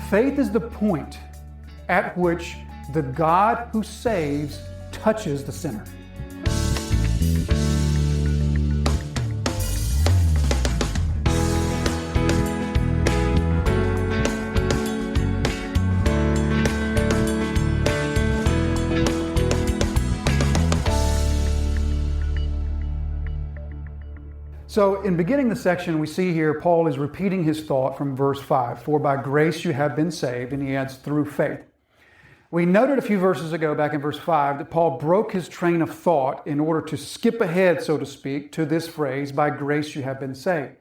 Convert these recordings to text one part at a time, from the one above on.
Faith is the point at which the God who saves touches the sinner. So in beginning the section, we see here Paul is repeating his thought from verse 5, "For by grace you have been saved," and he adds, "through faith." We noted a few verses ago, back in verse 5, that Paul broke his train of thought in order to skip ahead, so to speak, to this phrase, "by grace you have been saved."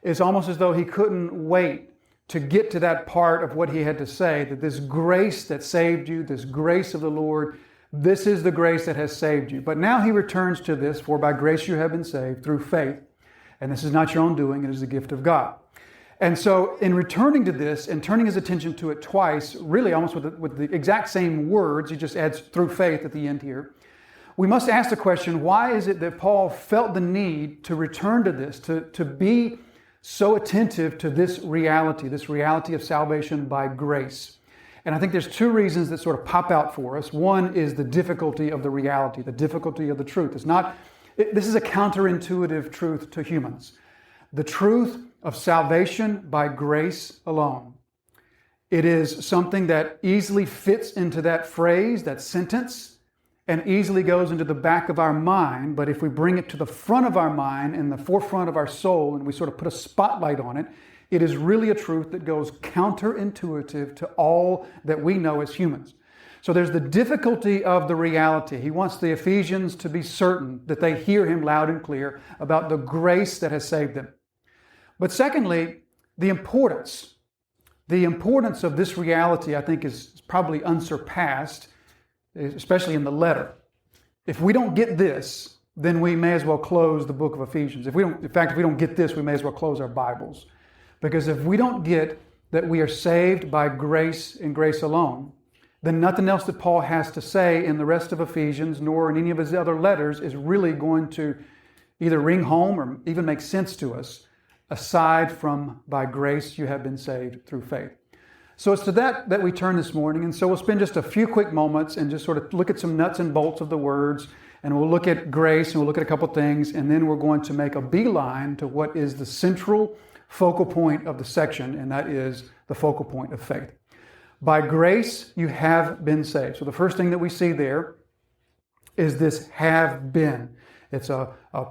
It's almost as though he couldn't wait to get to that part of what he had to say, that this grace that saved you, this grace of the Lord, this is the grace that has saved you. But now he returns to this, "For by grace you have been saved through faith. And this is not your own doing, it is the gift of God." And so in returning to this and turning his attention to it twice, really almost with the exact same words, he just adds "through faith" at the end here, we must ask the question, why is it that Paul felt the need to return to this, to be so attentive to this reality of salvation by grace? And I think there's two reasons that sort of pop out for us. One is the difficulty of the reality, the difficulty of the truth. This is a counterintuitive truth to humans. The truth of salvation by grace alone. It is something that easily fits into that phrase, that sentence, and easily goes into the back of our mind. But if we bring it to the front of our mind and the forefront of our soul, and we sort of put a spotlight on it, it is really a truth that goes counterintuitive to all that we know as humans. So there's the difficulty of the reality. He wants the Ephesians to be certain that they hear him loud and clear about the grace that has saved them. But secondly, the importance of this reality, I think, is probably unsurpassed, especially in the letter. If we don't get this, then we may as well close the book of Ephesians. If we don't get this, we may as well close our Bibles. Because if we don't get that we are saved by grace and grace alone, then nothing else that Paul has to say in the rest of Ephesians, nor in any of his other letters, is really going to either ring home or even make sense to us, aside from "by grace you have been saved through faith." So it's to that we turn this morning. And so we'll spend just a few quick moments and just sort of look at some nuts and bolts of the words. And we'll look at grace and we'll look at a couple things. And then we're going to make a beeline to what is the central focal point of the section, and that is the focal point of faith. By grace, you have been saved. So the first thing that we see there is this "have been." It's a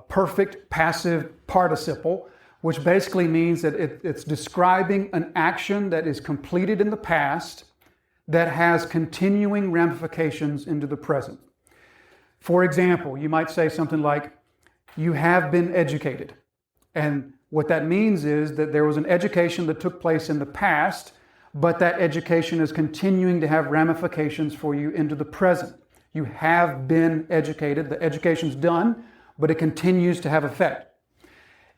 perfect passive participle, which basically means that it's describing an action that is completed in the past that has continuing ramifications into the present. For example, you might say something like, "You have been educated." And what that means is that there was an education that took place in the past, but that education is continuing to have ramifications for you into the present. You have been educated. The education's done, but it continues to have effect.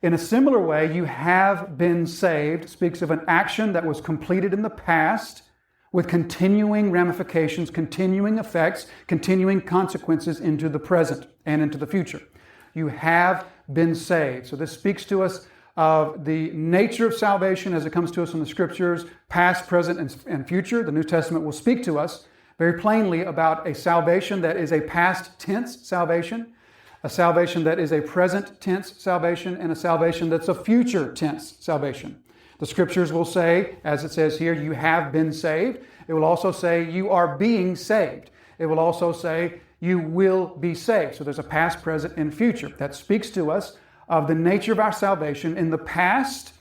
In a similar way, "you have been saved" speaks of an action that was completed in the past with continuing ramifications, continuing effects, continuing consequences into the present and into the future. You have been saved. So this speaks to us of the nature of salvation as it comes to us in the Scriptures, past, present, and future. The New Testament will speak to us very plainly about a salvation that is a past tense salvation, a salvation that is a present tense salvation, and a salvation that's a future tense salvation. The Scriptures will say, as it says here, "you have been saved." It will also say, "you are being saved." It will also say, "you will be saved." So there's a past, present, and future. That speaks to us of the nature of our salvation. In the past,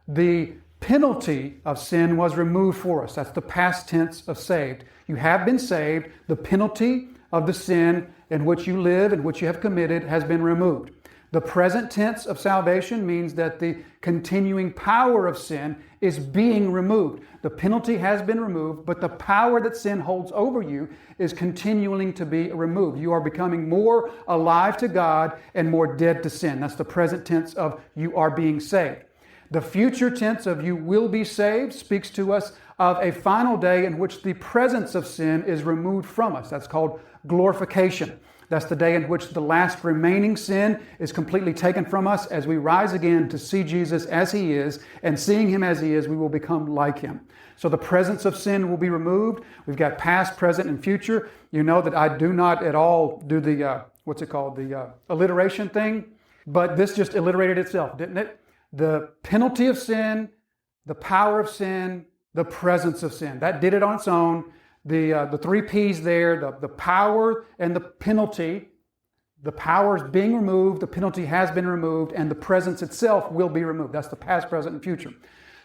the penalty of sin was removed for us. That's the past tense of saved. You have been saved. The penalty of the sin in which you live and which you have committed has been removed. The present tense of salvation means that the continuing power of sin is being removed. The penalty has been removed, but the power that sin holds over you is continuing to be removed. You are becoming more alive to God and more dead to sin. That's the present tense of "you are being saved." The future tense of "you will be saved" speaks to us of a final day in which the presence of sin is removed from us. That's called glorification. That's the day in which the last remaining sin is completely taken from us as we rise again to see Jesus as He is, and seeing Him as He is, we will become like Him. So the presence of sin will be removed. We've got past, present, and future. You know that I do not at all do the, the alliteration thing, but this just alliterated itself, didn't it? The penalty of sin, the power of sin, the presence of sin. That did it on its own. The three P's there, the power and the penalty. The power is being removed, the penalty has been removed, and the presence itself will be removed. That's the past, present, and future.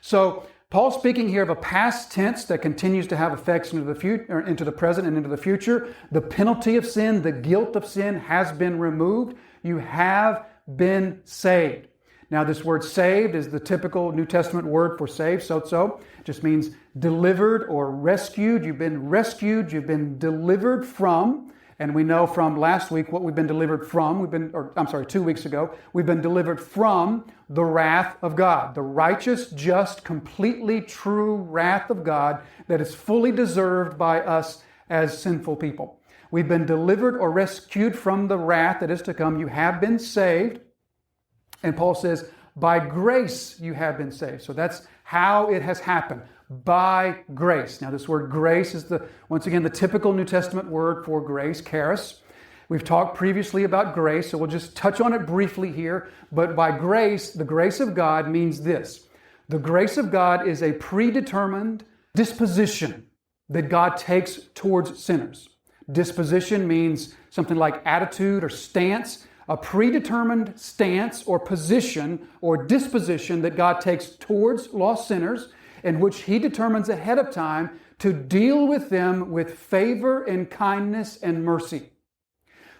So Paul's speaking here of a past tense that continues to have effects into the future, into the present and into the future. The penalty of sin, the guilt of sin has been removed. You have been saved. Now, this word saved is the typical New Testament word for saved, sozo. It just means delivered or rescued. You've been rescued. You've been delivered from. And we know from last week what we've been delivered from. 2 weeks ago. We've been delivered from the wrath of God. The righteous, just, completely true wrath of God that is fully deserved by us as sinful people. We've been delivered or rescued from the wrath that is to come. You have been saved. And Paul says, by grace you have been saved. So that's how it has happened. By grace. Now this word grace is once again the typical New Testament word for grace, charis. We've talked previously about grace, so we'll just touch on it briefly here. But by grace, the grace of God means this. The grace of God is a predetermined disposition that God takes towards sinners. Disposition means something like attitude or stance. A predetermined stance or position or disposition that God takes towards lost sinners, in which He determines ahead of time to deal with them with favor and kindness and mercy.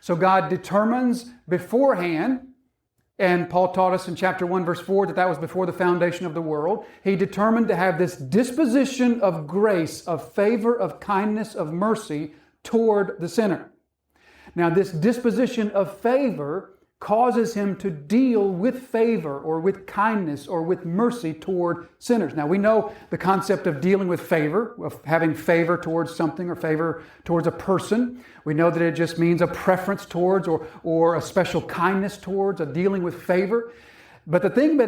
So God determines beforehand, and Paul taught us in chapter 1, verse 4, that was before the foundation of the world. He determined to have this disposition of grace, of favor, of kindness, of mercy toward the sinner. Now, this disposition of favor causes Him to deal with favor or with kindness or with mercy toward sinners. Now, we know the concept of dealing with favor, of having favor towards something or favor towards a person. We know that it just means a preference towards or a special kindness towards, a dealing with favor. But the thing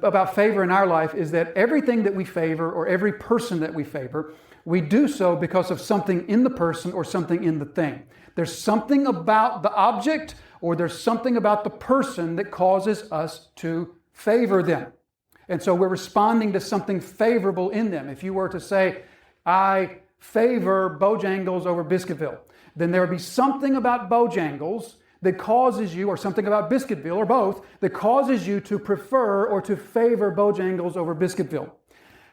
about favor in our life is that everything that we favor or every person that we favor, we do so because of something in the person or something in the thing. There's something about the object or there's something about the person that causes us to favor them. And so we're responding to something favorable in them. If you were to say, I favor Bojangles over Biscuitville, then there would be something about Bojangles that causes you, or something about Biscuitville, or both, that causes you to prefer or to favor Bojangles over Biscuitville.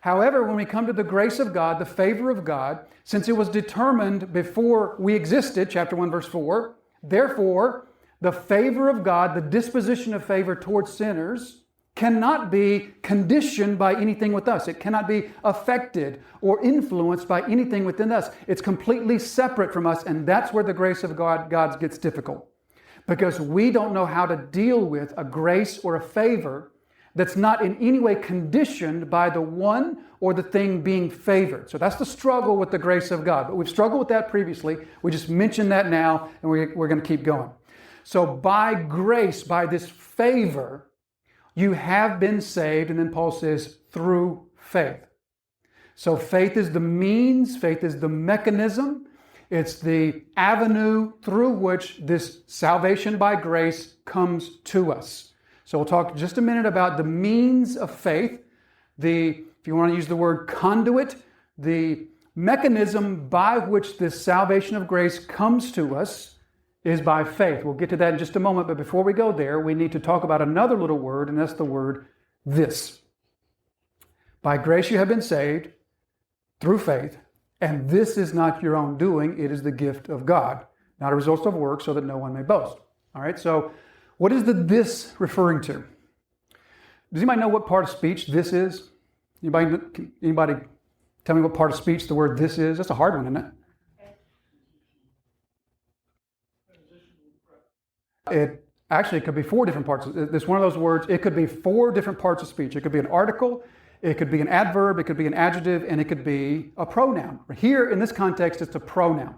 However, when we come to the grace of God, the favor of God, since it was determined before we existed, chapter 1, verse 4, therefore, the favor of God, the disposition of favor towards sinners, cannot be conditioned by anything with us. It cannot be affected or influenced by anything within us. It's completely separate from us, and that's where the grace of God gets difficult. Because we don't know how to deal with a grace or a favor that's not in any way conditioned by the one or the thing being favored. So that's the struggle with the grace of God. But we've struggled with that previously. We just mentioned that now, and we're going to keep going. So by grace, by this favor, you have been saved, and then Paul says, through faith. So faith is the means, faith is the mechanism, it's the avenue through which this salvation by grace comes to us. So we'll talk just a minute about the means of faith, if you want to use the word conduit, the mechanism by which this salvation of grace comes to us is by faith. We'll get to that in just a moment, but before we go there, we need to talk about another little word, and that's the word this. By grace you have been saved through faith, and this is not your own doing, it is the gift of God, not a result of work, so that no one may boast. All right, so what is the this referring to? Does anybody know what part of speech this is? Anybody tell me what part of speech the word this is? That's a hard one, isn't it? It could be four different parts. It's one of those words, it could be four different parts of speech. It could be an article, it could be an adverb, it could be an adjective, and it could be a pronoun. Here, in this context, it's a pronoun.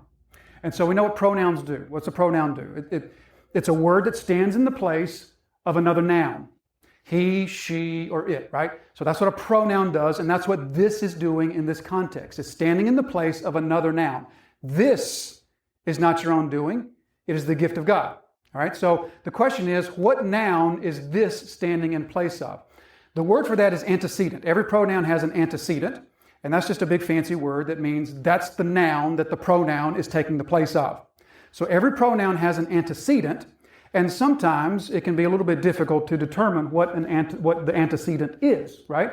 And so we know what pronouns do. What's a pronoun do? It's a word that stands in the place of another noun. He, she, or it, right? So that's what a pronoun does, and that's what this is doing in this context. It's standing in the place of another noun. This is not your own doing. It is the gift of God. All right? So the question is, what noun is this standing in place of? The word for that is antecedent. Every pronoun has an antecedent, and that's just a big fancy word that means that's the noun that the pronoun is taking the place of. So every pronoun has an antecedent, and sometimes it can be a little bit difficult to determine what the antecedent is, right?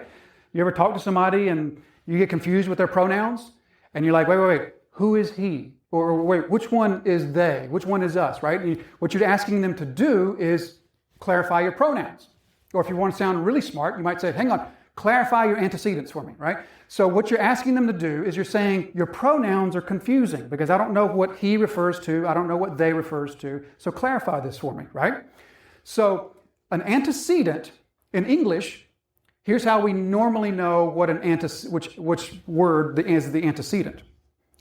You ever talk to somebody and you get confused with their pronouns? And you're like, wait, who is he? Or wait, which one is they? Which one is us, right? What you're asking them to do is clarify your pronouns. Or if you want to sound really smart, you might say, hang on, clarify your antecedents for me, right? So what you're asking them to do is you're saying your pronouns are confusing because I don't know what he refers to. I don't know what they refers to. So clarify this for me, right? So an antecedent in English, here's how we normally know what which word is the antecedent.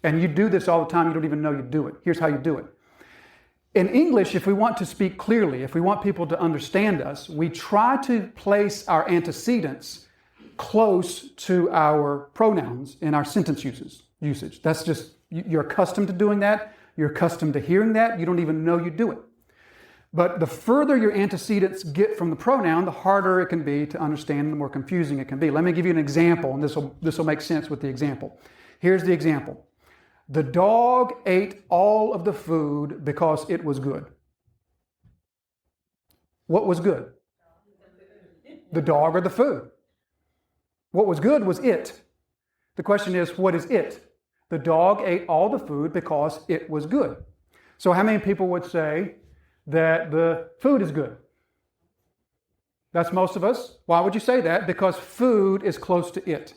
And you do this all the time. You don't even know you do it. Here's how you do it. In English, if we want to speak clearly, if we want people to understand us, we try to place our antecedents close to our pronouns in our sentence usage. That's just, you're accustomed to doing that. You're accustomed to hearing that. You don't even know you do it. But the further your antecedents get from the pronoun, the harder it can be to understand, the more confusing it can be. Let me give you an example, and this will make sense with the example. Here's the example. The dog ate all of the food because it was good. What was good? The dog or the food? What was good was it. The question is, what is it? The dog ate all the food because it was good. So how many people would say that the food is good? That's most of us. Why would you say that? Because food is close to it.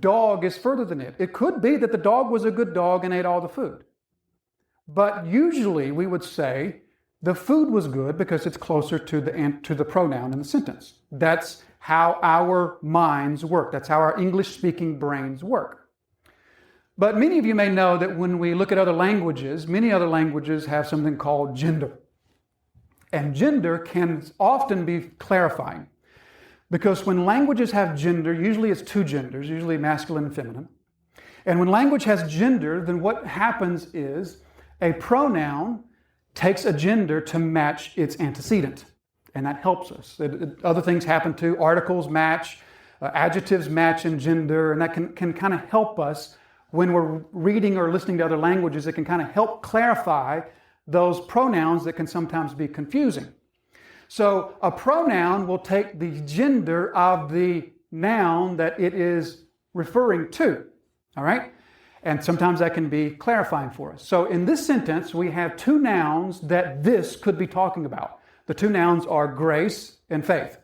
Dog is further than it. It could be that the dog was a good dog and ate all the food. But usually we would say the food was good because it's closer to the pronoun in the sentence. That's how our minds work. That's how our English-speaking brains work. But many of you may know that when we look at other languages, many other languages have something called gender. And gender can often be clarifying. Because when languages have gender, usually it's two genders, usually masculine and feminine. And when language has gender, then what happens is a pronoun takes a gender to match its antecedent. And that helps us. Other things happen too. Articles match, adjectives match in gender, and that can kind of help us when we're reading or listening to other languages. It can kind of help clarify those pronouns that can sometimes be confusing. So a pronoun will take the gender of the noun that it is referring to, all right? And sometimes that can be clarifying for us. So in this sentence, we have two nouns that this could be talking about. The two nouns are grace and faith.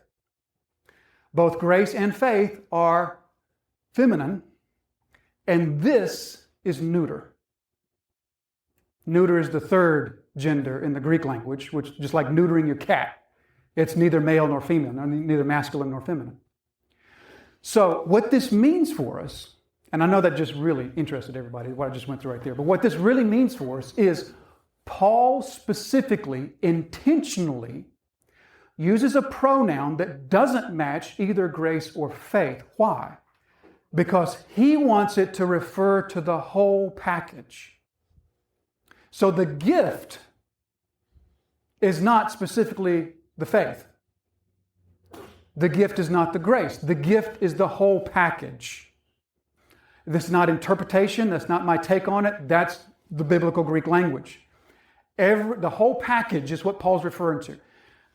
Both grace and faith are feminine, and this is neuter. Neuter is the third gender in the Greek language, which just like neutering your cat. It's neither male nor female, neither masculine nor feminine. So what this means for us, and I know that just really interested everybody, what I just went through right there, but what this really means for us is Paul specifically, intentionally uses a pronoun that doesn't match either grace or faith. Why? Because he wants it to refer to the whole package. So the gift is not specifically the faith. The gift is not the grace. The gift is the whole package. This is not interpretation. That's not my take on it. That's the biblical Greek language. The whole package is what Paul's referring to.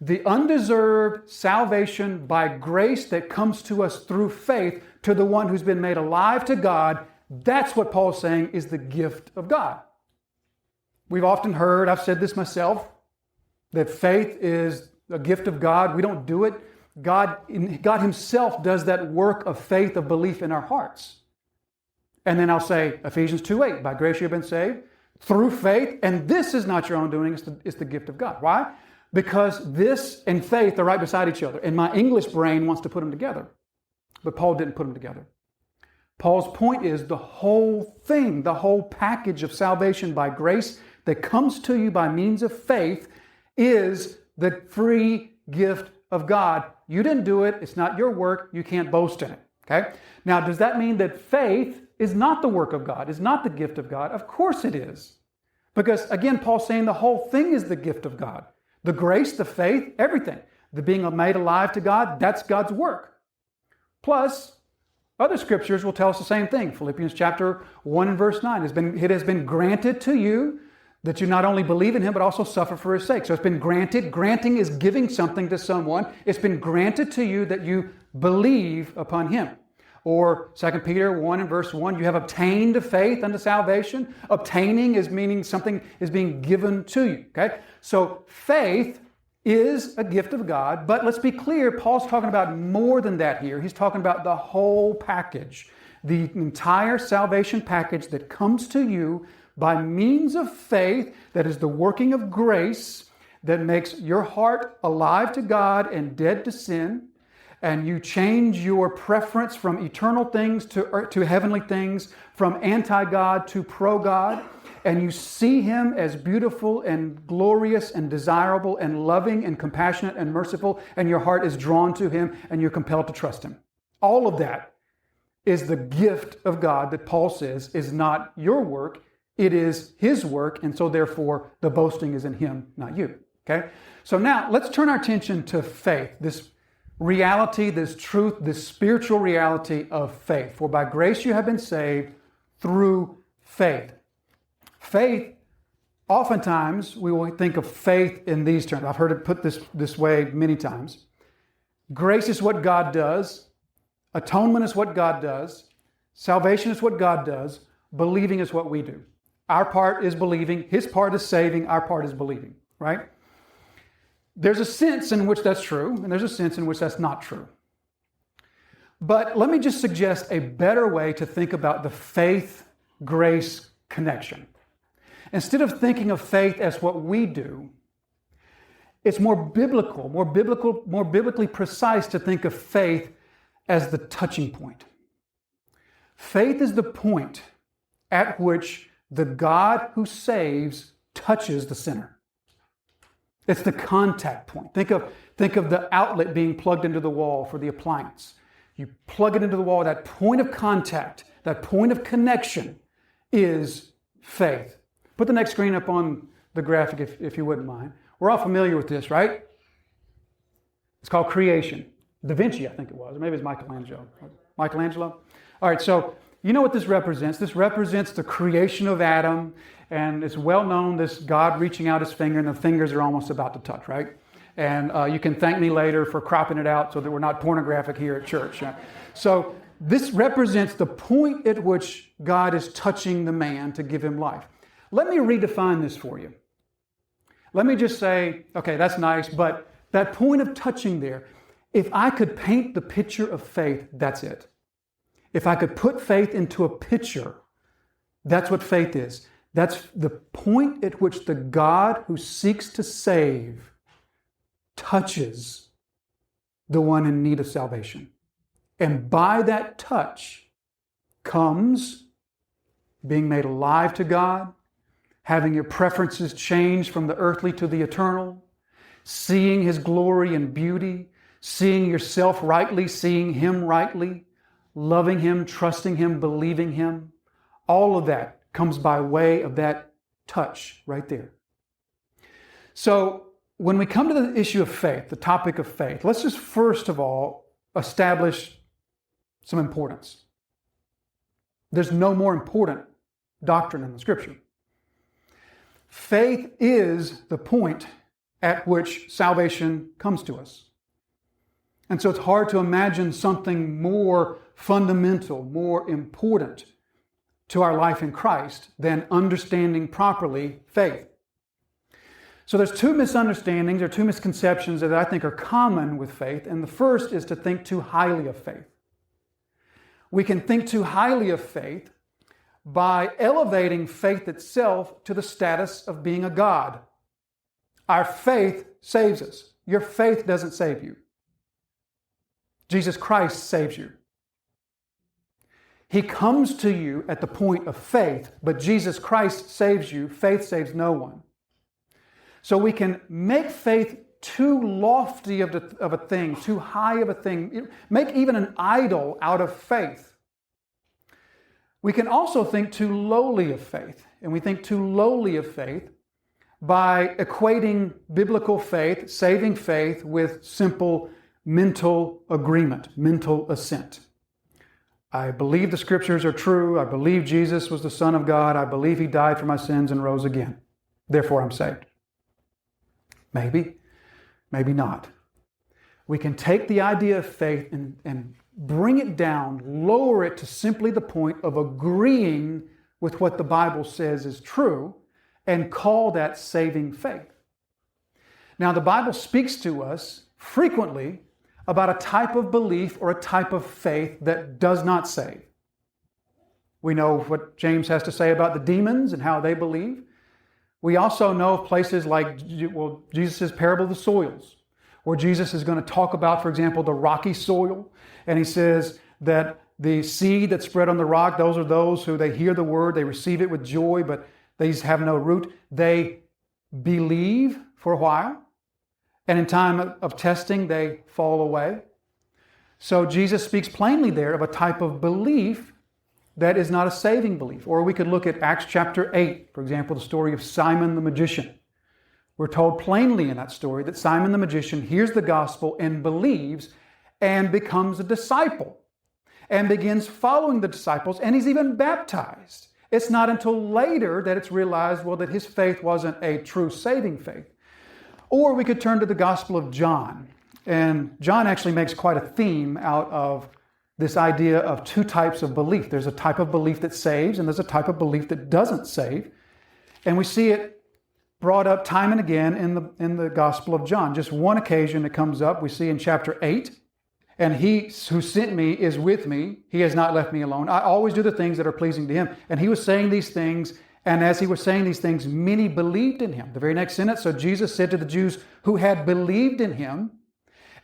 The undeserved salvation by grace that comes to us through faith to the one who's been made alive to God, that's what Paul's saying is the gift of God. We've often heard, I've said this myself, that faith is a gift of God. We don't do it. God himself does that work of faith, of belief in our hearts. And then I'll say, Ephesians 2:8, by grace you have been saved through faith, and this is not your own doing, it's the gift of God. Why? Because this and faith are right beside each other. And my English brain wants to put them together. But Paul didn't put them together. Paul's point is the whole thing, the whole package of salvation by grace that comes to you by means of faith is the free gift of God. You didn't do it. It's not your work. You can't boast in it. Okay? Now, does that mean that faith is not the work of God, is not the gift of God? Of course it is. Because again, Paul's saying the whole thing is the gift of God. The grace, the faith, everything. The being made alive to God, that's God's work. Plus, other scriptures will tell us the same thing. Philippians chapter 1 and verse 9. It has been granted to you that you not only believe in Him, but also suffer for His sake. So it's been granted. Granting is giving something to someone. It's been granted to you that you believe upon Him. Or 2 Peter 1 and verse 1, you have obtained faith unto salvation. Obtaining is meaning something is being given to you. Okay? So faith is a gift of God, but let's be clear, Paul's talking about more than that here. He's talking about the whole package, the entire salvation package that comes to you by means of faith, that is the working of grace that makes your heart alive to God and dead to sin. And you change your preference from eternal things to heavenly things, from anti-God to pro-God, and you see Him as beautiful and glorious and desirable and loving and compassionate and merciful, and your heart is drawn to Him and you're compelled to trust Him. All of that is the gift of God that Paul says is not your work, it is His work, and so therefore the boasting is in Him, not you. Okay? So now let's turn our attention to faith, this reality, this truth, this spiritual reality of faith. For by grace you have been saved through faith. Faith, oftentimes we will think of faith in these terms. I've heard it put this way many times. Grace is what God does. Atonement is what God does. Salvation is what God does. Believing is what we do. Our part is believing. His part is saving. Our part is believing, right? There's a sense in which that's true, and there's a sense in which that's not true. But let me just suggest a better way to think about the faith-grace connection. Instead of thinking of faith as what we do, it's more biblically precise to think of faith as the touching point. Faith is the point at which the God who saves touches the sinner. It's the contact point. Think of the outlet being plugged into the wall for the appliance. You plug it into the wall. That point of contact, that point of connection is faith. Put the next screen up on the graphic if you wouldn't mind. We're all familiar with this, right? It's called creation. Da Vinci, I think it was. Or maybe it's Michelangelo. Michelangelo? All right, so you know what this represents. This represents the creation of Adam. And it's well known, this God reaching out His finger, and the fingers are almost about to touch, right? And you can thank me later for cropping it out so that we're not pornographic here at church. So this represents the point at which God is touching the man to give him life. Let me redefine this for you. Let me just say, okay, that's nice, but that point of touching there, if I could paint the picture of faith, that's it. If I could put faith into a picture, that's what faith is. That's the point at which the God who seeks to save touches the one in need of salvation. And by that touch comes being made alive to God, having your preferences changed from the earthly to the eternal, seeing His glory and beauty, seeing yourself rightly, seeing Him rightly, loving Him, trusting Him, believing Him. All of that comes by way of that touch right there. So when we come to the issue of faith, the topic of faith, let's just first of all establish some importance. There's no more important doctrine in the Scripture. Faith is the point at which salvation comes to us. And so it's hard to imagine something more fundamental, more important to our life in Christ than understanding properly faith. So there's two misunderstandings or two misconceptions that I think are common with faith. And the first is to think too highly of faith. We can think too highly of faith by elevating faith itself to the status of being a God. Our faith saves us. Your faith doesn't save you. Jesus Christ saves you. He comes to you at the point of faith, but Jesus Christ saves you. Faith saves no one. So we can make faith too lofty of a thing, too high of a thing, make even an idol out of faith. We can also think too lowly of faith, and we think too lowly of faith by equating biblical faith, saving faith, with simple mental agreement, mental assent. I believe the scriptures are true. I believe Jesus was the Son of God. I believe He died for my sins and rose again. Therefore, I'm saved. Maybe, maybe not. We can take the idea of faith and bring it down, lower it to simply the point of agreeing with what the Bible says is true, and call that saving faith. Now, the Bible speaks to us frequently about a type of belief or a type of faith that does not save. We know what James has to say about the demons and how they believe. We also know of places like, Jesus' parable of the soils, where Jesus is going to talk about, for example, the rocky soil. And He says that the seed that's spread on the rock, those are those who they hear the word, they receive it with joy, but these have no root. They believe for a while, and in time of testing, they fall away. So Jesus speaks plainly there of a type of belief that is not a saving belief. Or we could look at Acts chapter 8, for example, the story of Simon the magician. We're told plainly in that story that Simon the magician hears the gospel and believes and becomes a disciple and begins following the disciples, and he's even baptized. It's not until later that it's realized, that his faith wasn't a true saving faith. Or we could turn to the Gospel of John. And John actually makes quite a theme out of this idea of two types of belief. There's a type of belief that saves, and there's a type of belief that doesn't save. And we see it brought up time and again in the Gospel of John. Just one occasion it comes up, we see in chapter 8. And He who sent me is with me. He has not left me alone. I always do the things that are pleasing to Him. And He was saying these things, and as He was saying these things, many believed in Him. The very next sentence, so Jesus said to the Jews who had believed in Him,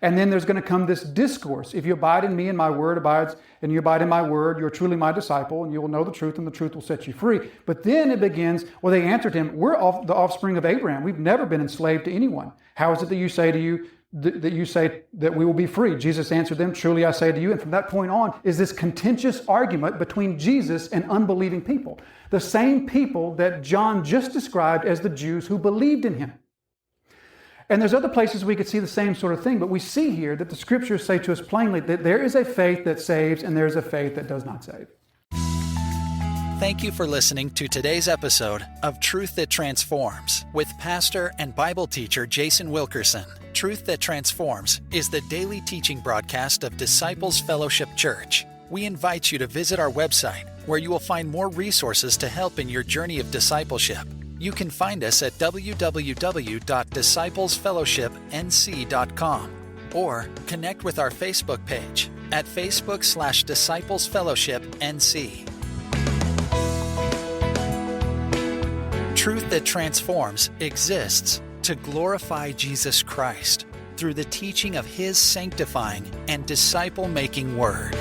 and then there's going to come this discourse. If you abide in me and my word abides, and you abide in my word, you're truly my disciple, and you will know the truth, and the truth will set you free. But then it begins, they answered Him, we're the offspring of Abraham. We've never been enslaved to anyone. How is it that you say that we will be free? Jesus answered them, truly I say to you. And from that point on is this contentious argument between Jesus and unbelieving people. The same people that John just described as the Jews who believed in Him. And there's other places we could see the same sort of thing, but we see here that the scriptures say to us plainly that there is a faith that saves and there's a faith that does not save. Thank you for listening to today's episode of Truth That Transforms with pastor and Bible teacher Jason Wilkerson. Truth That Transforms is the daily teaching broadcast of Disciples Fellowship Church. We invite you to visit our website, where you will find more resources to help in your journey of discipleship. You can find us at www.disciplesfellowshipnc.com or connect with our Facebook page at Facebook/DisciplesFellowshipNC. Truth That Transforms exists to glorify Jesus Christ through the teaching of His sanctifying and disciple-making Word.